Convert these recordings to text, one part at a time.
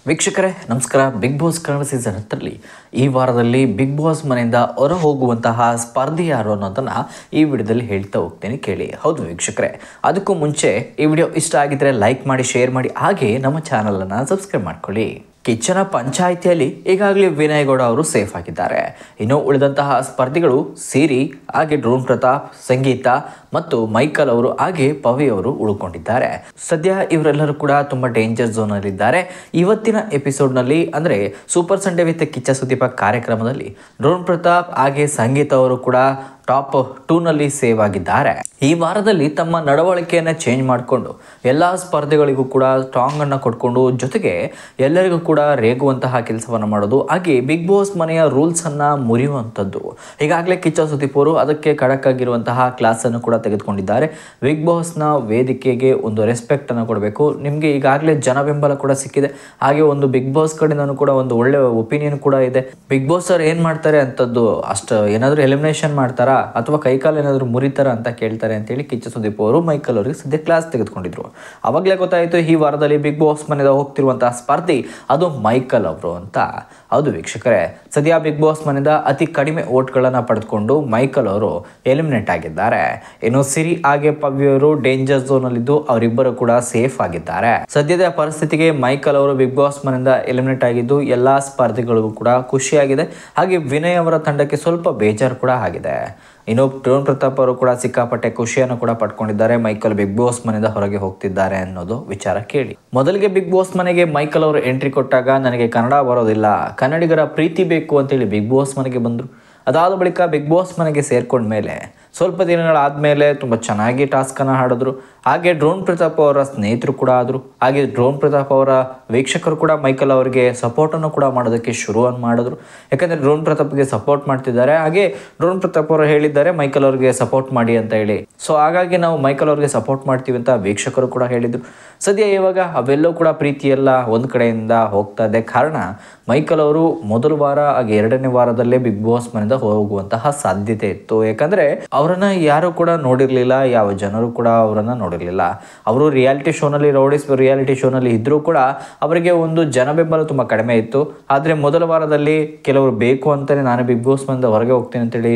ವೀಕ್ಷಕರೇ ನಮಸ್ಕಾರ. Big boss Kannada season 10ರಲ್ಲಿ ಈ ವಾರದಲ್ಲಿ ಬಿಗ್ ಬಾಸ್ ಮನೆಯಿಂದ ಹೊರ ಹೋಗುವಂತಹ ಸ್ಪರ್ಧಿ ಯಾರು ಅನ್ನೋದನ್ನು ಈ ವಿಡಿಯೋದಲ್ಲಿ ಹೇಳ್ತಾ ಹೋಗ್ತೇನೆ, ಕೇಳಿ. ಹೌದು ವೀಕ್ಷಕರೇ, ಅದಕ್ಕೂ ಮುಂಚೆ ಈ ವಿಡಿಯೋ ಇಷ್ಟ ಆಗಿದ್ರೆ ಲೈಕ್ ಮಾಡಿ, ಶೇರ್ ಮಾಡಿ, ಹಾಗೆ ನಮ್ಮ ಚಾನಲನ್ನು ಸಬ್ಸ್ಕ್ರೈಬ್ ಮಾಡ್ಕೊಳ್ಳಿ. ಕಿಚ್ಚನ ಪಂಚಾಯಿತಿಯಲ್ಲಿ ಈಗಾಗಲೇ ವಿನಯ್ ಗೌಡ ಅವರು ಸೇಫ್ ಆಗಿದ್ದಾರೆ. ಇನ್ನು ಉಳಿದಂತಹ ಸ್ಪರ್ಧಿಗಳು ಸಿರಿ, ಹಾಗೆ ಡ್ರೋನ್ ಪ್ರತಾಪ್, ಸಂಗೀತ ಮತ್ತು ಮೈಕಲ್ ಅವರು ಹಾಗೆ ಪವಿ ಅವರು ಉಳ್ಕೊಂಡಿದ್ದಾರೆ. ಸದ್ಯ ಇವರೆಲ್ಲರೂ ಕೂಡ ತುಂಬಾ ಡೇಂಜರ್ ಝೋನ್ ಅಲ್ಲಿ ಇದ್ದಾರೆ. ಇವತ್ತಿನ ಎಪಿಸೋಡ್ ನಲ್ಲಿ ಅಂದ್ರೆ super Sunday with Kichcha Sudeep ಕಾರ್ಯಕ್ರಮದಲ್ಲಿ ಡ್ರೋನ್ ಪ್ರತಾಪ್ ಹಾಗೆ ಸಂಗೀತ ಅವರು ಕೂಡ ಟಾಪ್ 2ನಲ್ಲಿ ಸೇವ್ ಆಗಿದ್ದಾರೆ. ಈ ವಾರದಲ್ಲಿ ತಮ್ಮ ನಡವಳಿಕೆಯನ್ನು ಚೇಂಜ್ ಮಾಡಿಕೊಂಡು ಎಲ್ಲ ಸ್ಪರ್ಧೆಗಳಿಗೂ ಕೂಡ ಸ್ಟ್ರಾಂಗ್ ಅನ್ನು ಕೊಟ್ಕೊಂಡು, ಜೊತೆಗೆ ಎಲ್ಲರಿಗೂ ಕೂಡ ರೇಗುವಂತಹ ಕೆಲಸವನ್ನು ಮಾಡೋದು, ಹಾಗೆ ಬಿಗ್ ಬಾಸ್ ಮನೆಯ ರೂಲ್ಸ್ ಅನ್ನ ಮುರಿಯುವಂಥದ್ದು. ಈಗಾಗಲೇ ಕಿಚ್ಚ ಸುದೀಪ್ ಅವರು ಅದಕ್ಕೆ ಖಡಕ್ ಆಗಿರುವಂತಹ ಕ್ಲಾಸ್ ಅನ್ನು ಕೂಡ ತೆಗೆದುಕೊಂಡಿದ್ದಾರೆ. ಬಿಗ್ ಬಾಸ್ನ ವೇದಿಕೆಗೆ ಒಂದು ರೆಸ್ಪೆಕ್ಟ್ ಅನ್ನು ಕೊಡಬೇಕು. ನಿಮಗೆ ಈಗಾಗಲೇ ಜನ ಬೆಂಬಲ ಕೂಡ ಸಿಕ್ಕಿದೆ, ಹಾಗೆ ಒಂದು ಬಿಗ್ ಬಾಸ್ ಕಡೆಯಿಂದನೂ ಕೂಡ ಒಂದು ಒಳ್ಳೆ ಒಪಿನಿಯನ್ ಕೂಡ ಇದೆ. ಬಿಗ್ ಬಾಸ್ ಅವ್ರು ಏನ್ ಮಾಡ್ತಾರೆ ಅಂತದ್ದು, ಅಷ್ಟು ಏನಾದರೂ ಎಲಿಮಿನೇಷನ್ ಮಾಡ್ತಾರಾ ಅಥವಾ ಕೈಕಾಲು ಏನಾದರೂ ಮುರಿತಾರ ಅಂತ ಕೇಳ್ತಾರೆ ಅಂತೇಳಿ ಕಿಚ್ಚ ಸುದೀಪ್ ಅವರು ಮೈಕಲ್ ಅವರಿಗೆ ಸದ್ಯ ಕ್ಲಾಸ್ ತೆಗೆದುಕೊಂಡಿದ್ರು. ಅವಾಗಲೇ ಗೊತ್ತಾಯಿತು ಈ ವಾರದಲ್ಲಿ ಬಿಗ್ ಬಾಸ್ ಮನೆಯಿಂದ ಹೋಗ್ತಿರುವಂತಹ ಸ್ಪರ್ಧಿ ಅದು ಮೈಕಲ್ ಅವರು ಅಂತ. ಹೌದು ವೀಕ್ಷಕರೇ, ಸದ್ಯ ಬಿಗ್ ಬಾಸ್ ಮನೆಯಿಂದ ಅತಿ ಕಡಿಮೆ ಓಟ್ಗಳನ್ನು ಪಡೆದುಕೊಂಡು ಮೈಕಲ್ ಅವರು ಎಲಿಮಿನೇಟ್ ಆಗಿದ್ದಾರೆ. ಇನ್ನು ಸಿರಿ ಹಾಗೆ ಪವ್ಯ ಅವರು ಡೇಂಜರ್ ಝೋನ್ ಅಲ್ಲಿದ್ದು ಅವರಿಬ್ಬರು ಕೂಡ ಸೇಫ್ ಆಗಿದ್ದಾರೆ. ಸದ್ಯದ ಪರಿಸ್ಥಿತಿಗೆ ಮೈಕಲ್ ಅವರು ಬಿಗ್ ಬಾಸ್ ಮನೆಯಿಂದ ಎಲಿಮಿನೇಟ್ ಆಗಿದ್ದು ಎಲ್ಲಾ ಸ್ಪರ್ಧಿಗಳಿಗೂ ಕೂಡ ಖುಷಿಯಾಗಿದೆ. ಹಾಗೆ ವಿನಯ್ ಅವರ ತಂಡಕ್ಕೆ ಸ್ವಲ್ಪ ಬೇಜಾರು ಕೂಡ ಆಗಿದೆ. ಇನ್ನು ಡ್ರೋನ್ ಪ್ರತಾಪ್ ಅವರು ಕೂಡ ಸಿಕ್ಕಾಪಟ್ಟೆ ಖುಷಿಯನ್ನು ಕೂಡ ಪಡ್ಕೊಂಡಿದ್ದಾರೆ. ಮೈಕಲ್ ಬಿಗ್ ಬಾಸ್ ಮನೆಯಿಂದ ಹೊರಗೆ ಹೋಗ್ತಿದ್ದಾರೆ ಅನ್ನೋದು ವಿಚಾರ ಕೇಳಿ. ಮೊದಲಿಗೆ ಬಿಗ್ ಬಾಸ್ ಮನೆಗೆ ಮೈಕಲ್ ಅವರು ಎಂಟ್ರಿ ಕೊಟ್ಟಾಗ ನನಗೆ ಕನ್ನಡ ಬರೋದಿಲ್ಲ, ಕನ್ನಡಿಗರ ಪ್ರೀತಿ ಬೇಕು ಅಂತೇಳಿ ಬಿಗ್ ಬಾಸ್ ಮನೆಗೆ ಬಂದರು. ಅದಾದ ಬಳಿಕ ಬಿಗ್ ಬಾಸ್ ಮನೆಗೆ ಸೇರ್ಕೊಂಡ ಮೇಲೆ ಸ್ವಲ್ಪ ದಿನಗಳಾದಮೇಲೆ ತುಂಬ ಚೆನ್ನಾಗಿ ಟಾಸ್ಕನ್ನು ಆಡಿದ್ರು. ಹಾಗೆ ಡ್ರೋನ್ ಪ್ರತಾಪ್ ಅವರ ಸ್ನೇಹಿತರು ಕೂಡ ಆದರು. ಹಾಗೆ ಡ್ರೋನ್ ಪ್ರತಾಪ್ ಅವರ ವೀಕ್ಷಕರು ಕೂಡ ಮೈಕಲ್ ಅವರಿಗೆ ಸಪೋರ್ಟನ್ನು ಕೂಡ ಮಾಡೋದಕ್ಕೆ ಶುರುವನ್ನು ಮಾಡಿದ್ರು. ಯಾಕಂದರೆ ಡ್ರೋನ್ ಪ್ರತಾಪ್ಗೆ ಸಪೋರ್ಟ್ ಮಾಡ್ತಿದ್ದಾರೆ. ಹಾಗೆ ಡ್ರೋನ್ ಪ್ರತಾಪ್ ಅವರು ಹೇಳಿದ್ದಾರೆ ಮೈಕಲ್ ಅವರಿಗೆ ಸಪೋರ್ಟ್ ಮಾಡಿ ಅಂತ ಹೇಳಿ. ಸೊ ಹಾಗಾಗಿ ನಾವು ಮೈಕಲ್ ಅವರಿಗೆ ಸಪೋರ್ಟ್ ಮಾಡ್ತೀವಿ ಅಂತ ವೀಕ್ಷಕರು ಕೂಡ ಹೇಳಿದರು. ಸದ್ಯ ಇವಾಗ ಅವೆಲ್ಲವೂ ಕೂಡ ಪ್ರೀತಿಯೆಲ್ಲ ಒಂದು ಕಡೆಯಿಂದ ಹೋಗ್ತಾ ಇದೆ. ಕಾರಣ ಮೈಕಲ್ ಅವರು ಮೊದಲ ವಾರ ಹಾಗೆ 2ನೇ ವಾರದಲ್ಲೇ ಬಿಗ್ ಬಾಸ್ ಮನೆಯಿಂದ ಹೋಗುವಂತಹ ಸಾಧ್ಯತೆ ಇತ್ತು. ಯಾಕಂದರೆ ಅವರನ್ನು ಯಾರು ಕೂಡ ನೋಡಿರಲಿಲ್ಲ, ಯಾವ ಜನರು ಕೂಡ ಅವರನ್ನು ನೋಡಿರಲಿಲ್ಲ. ಅವರು ರಿಯಾಲಿಟಿ ಶೋನಲ್ಲಿ ರಿಯಾಲಿಟಿ ಶೋನಲ್ಲಿ ಇದ್ದರೂ ಕೂಡ ಅವರಿಗೆ ಒಂದು ಜನ ಬೆಂಬಲ ತುಂಬ ಕಡಿಮೆ ಇತ್ತು. ಆದರೆ ಮೊದಲ ವಾರದಲ್ಲಿ ಕೆಲವರು ಬೇಕು ಅಂತಲೇ ನಾನು ಬಿಗ್ ಬಾಸ್ ಮನೆಯಿಂದ ಹೊರಗೆ ಹೋಗ್ತೀನಿ ಅಂತೇಳಿ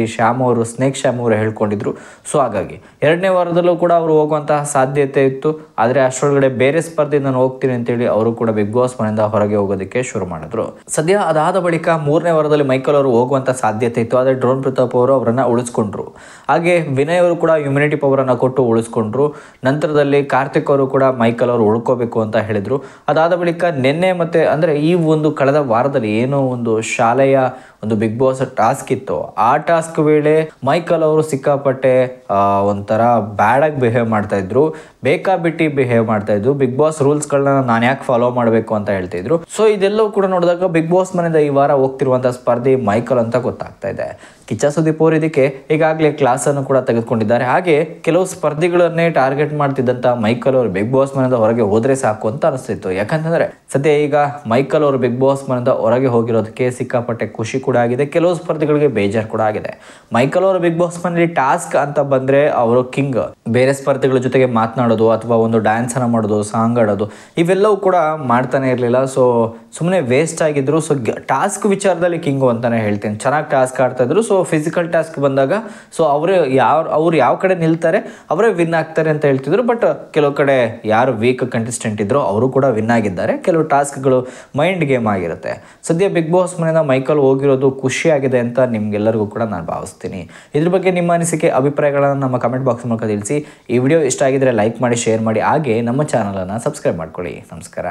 ಸ್ನೇಕ್ ಶ್ಯಾಮ್ ಅವರು ಹೇಳ್ಕೊಂಡಿದ್ರು. ಸೊ ಹಾಗಾಗಿ 2ನೇ ವಾರದಲ್ಲೂ ಕೂಡ ಅವರು ಹೋಗುವಂತಹ ಸಾಧ್ಯತೆ ಇತ್ತು. ಆದರೆ ಅಷ್ಟರೊಳಗಡೆ ಬೇರೆ ಸ್ಪರ್ಧೆ ನಾನು ಹೋಗ್ತೀನಿ ಅಂತೇಳಿ ಅವರು ಕೂಡ ಬಿಗ್ ಬಾಸ್ ಮನೆಯಿಂದ ಹೊರಗೆ ಹೋಗೋದಕ್ಕೆ ಶುರು ಮಾಡಿದ್ರು. ಸದ್ಯ ಅದಾದ ಬಳಿಕ 3ನೇ ವಾರದಲ್ಲಿ ಮೈಕಲ್ ಅವರು ಹೋಗುವಂಥ ಸಾಧ್ಯತೆ ಇತ್ತು. ಆದರೆ ಡ್ರೋನ್ ಪ್ರತಾಪ್ ಅವರು ಅವರನ್ನು ಉಳಿಸ್ಕೊಂಡ್ರು. ಹಾಗೆ ವಿನಯ್ ಅವರು ಕೂಡ ಇಮ್ಯುನಿಟಿ ಪವರನ್ನು ಕೊಟ್ಟು ಉಳಿಸ್ಕೊಂಡ್ರು. ನಂತರದಲ್ಲಿ ಕಾರ್ತಿಕ್ ಅವರು ಕೂಡ ಮೈಕಲ್ ಅವರು ಉಳ್ಕೋಬೇಕು ಅಂತ ಹೇಳಿದರು. ಅದಾದ ಬಳಿಕ ನಿನ್ನೆ ಮತ್ತೆ ಅಂದರೆ ಈ ಒಂದು ಕಳೆದ ವಾರದಲ್ಲಿ ಏನೋ ಒಂದು ಶಾಲೆಯ ಒಂದು ಬಿಗ್ ಬಾಸ್ ಟಾಸ್ಕ್ ಇತ್ತು. ಆ ಟಾಸ್ಕ್ ವೇಳೆ ಮೈಕಲ್ ಅವರು ಸಿಕ್ಕಾಪಟ್ಟೆ ಒಂಥರ ಬ್ಯಾಡಾಗಿ ಬಿಹೇವ್ ಮಾಡ್ತಾ ಇದ್ರು, ಬೇಕಾಬಿಟ್ಟಿ ಬಿಹೇವ್ ಮಾಡ್ತಾ ಇದ್ರು. ಬಿಗ್ ಬಾಸ್ ರೂಲ್ಸ್ಗಳನ್ನ ನಾನು ಯಾಕೆ ಫಾಲೋ ಮಾಡಬೇಕು ಅಂತ ಹೇಳ್ತಿದ್ರು. ಸೊ ಇದೆಲ್ಲವೂ ಕೂಡ ನೋಡಿದಾಗ ಬಿಗ್ ಬಾಸ್ ಮನೆಯಿಂದ ಈ ವಾರ ಹೋಗ್ತಿರುವಂತಹ ಸ್ಪರ್ಧಿ ಮೈಕಲ್ ಅಂತ ಗೊತ್ತಾಗ್ತಾ ಇದೆ. ಕಿಚ್ಚ ಸುದೀಪ್ ಅವರು ಇದಕ್ಕೆ ಈಗಾಗಲೇ ಕ್ಲಾಸ್ ಅನ್ನು ಕೂಡ ತೆಗೆದುಕೊಂಡಿದ್ದಾರೆ. ಹಾಗೆ ಕೆಲವು ಸ್ಪರ್ಧಿಗಳನ್ನೇ ಟಾರ್ಗೆಟ್ ಮಾಡ್ತಿದ್ದಂತ ಮೈಕಲ್ ಅವರು ಬಿಗ್ ಬಾಸ್ ಮನೆಯಿಂದ ಹೊರಗೆ ಹೋದ್ರೆ ಸಾಕು ಅಂತ ಅನಿಸ್ತಿತ್ತು. ಯಾಕಂತಂದ್ರೆ ಸದ್ಯ ಈಗ ಮೈಕಲ್ ಅವರು ಬಿಗ್ ಬಾಸ್ ಮನೆಯಿಂದ ಹೊರಗೆ ಹೋಗಿರೋದಕ್ಕೆ ಸಿಕ್ಕಾಪಟ್ಟೆ ಖುಷಿ ಕೂಡ ಆಗಿದೆ. ಕೆಲವು ಸ್ಪರ್ಧಿಗಳಿಗೆ ಬೇಜಾರು ಕೂಡ ಆಗಿದೆ. ಮೈಕಲ್ ಅವರು ಬಿಗ್ ಬಾಸ್ ಮನೆಯಲ್ಲಿ ಟಾಸ್ಕ್ ಅಂತ ಬಂದ್ರೆ ಅವರು ಕಿಂಗ್. ಬೇರೆ ಸ್ಪರ್ಧಿಗಳ ಜೊತೆಗೆ ಮಾತನಾಡೋದು ಅಥವಾ ಒಂದು ಡ್ಯಾನ್ಸ್ ಅನ್ನ ಮಾಡೋದು, ಸಾಂಗ್ ಆಡೋದು, ಇವೆಲ್ಲವೂ ಕೂಡ ಮಾಡ್ತಾನೆ ಇರಲಿಲ್ಲ. ಸೊ ಸುಮ್ಮನೆ ವೇಸ್ಟ್ ಆಗಿದ್ರು. ಸೊ ಟಾಸ್ಕ್ ವಿಚಾರದಲ್ಲಿ ಕಿಂಗು ಅಂತಾನೆ ಹೇಳ್ತೀನಿ. ಚೆನ್ನಾಗಿ ಟಾಸ್ಕ್ ಆಡ್ತಾ ಇದ್ರು. ಸೊ ಫಿಸಿಕಲ್ ಟಾಸ್ಕ್ ಬಂದಾಗ ಸೊ ಅವ್ರು ಯಾವ ಕಡೆ ನಿಲ್ತಾರೆ ಅವರೇ ವಿನ್ ಆಗ್ತಾರೆ ಅಂತ ಹೇಳ್ತಿದ್ರು. ಬಟ್ ಕೆಲವು ಕಡೆ ಯಾರು ವೀಕ್ ಕಂಟೆಸ್ಟೆಂಟ್ ಇದ್ರು ಅವರು ಕೂಡ ವಿನ್ ಆಗಿದ್ದಾರೆ. ಕೆಲವು ಟಾಸ್ಕ್ಗಳು ಮೈಂಡ್ ಗೇಮ್ ಆಗಿರುತ್ತೆ. ಸದ್ಯ ಬಿಗ್ ಬಾಸ್ ಮನೆಯಿಂದ ಮೈಕಲ್ ಹೋಗಿರೋದು ಖುಷಿಯಾಗಿದೆ ಅಂತ ನಿಮ್ಗೆಲ್ಲರಿಗೂ ಕೂಡ ನಾನು ಭಾವಿಸ್ತೀನಿ. ಇದ್ರ ಬಗ್ಗೆ ನಿಮ್ಮ ಅನಿಸಿಕೆ, ಅಭಿಪ್ರಾಯಗಳನ್ನು ನಮ್ಮ ಕಮೆಂಟ್ ಬಾಕ್ಸ್ ಮೂಲಕ ತಿಳಿಸಿ. ಈ ವಿಡಿಯೋ ಇಷ್ಟ ಆಗಿದ್ರೆ ಲೈಕ್ ಮಾಡಿ, ಶೇರ್ ಮಾಡಿ, ಹಾಗೆ ನಮ್ಮ ಚಾನಲನ್ನು ಸಬ್ಸ್ಕ್ರೈಬ್ ಮಾಡ್ಕೊಳ್ಳಿ. ನಮಸ್ಕಾರ.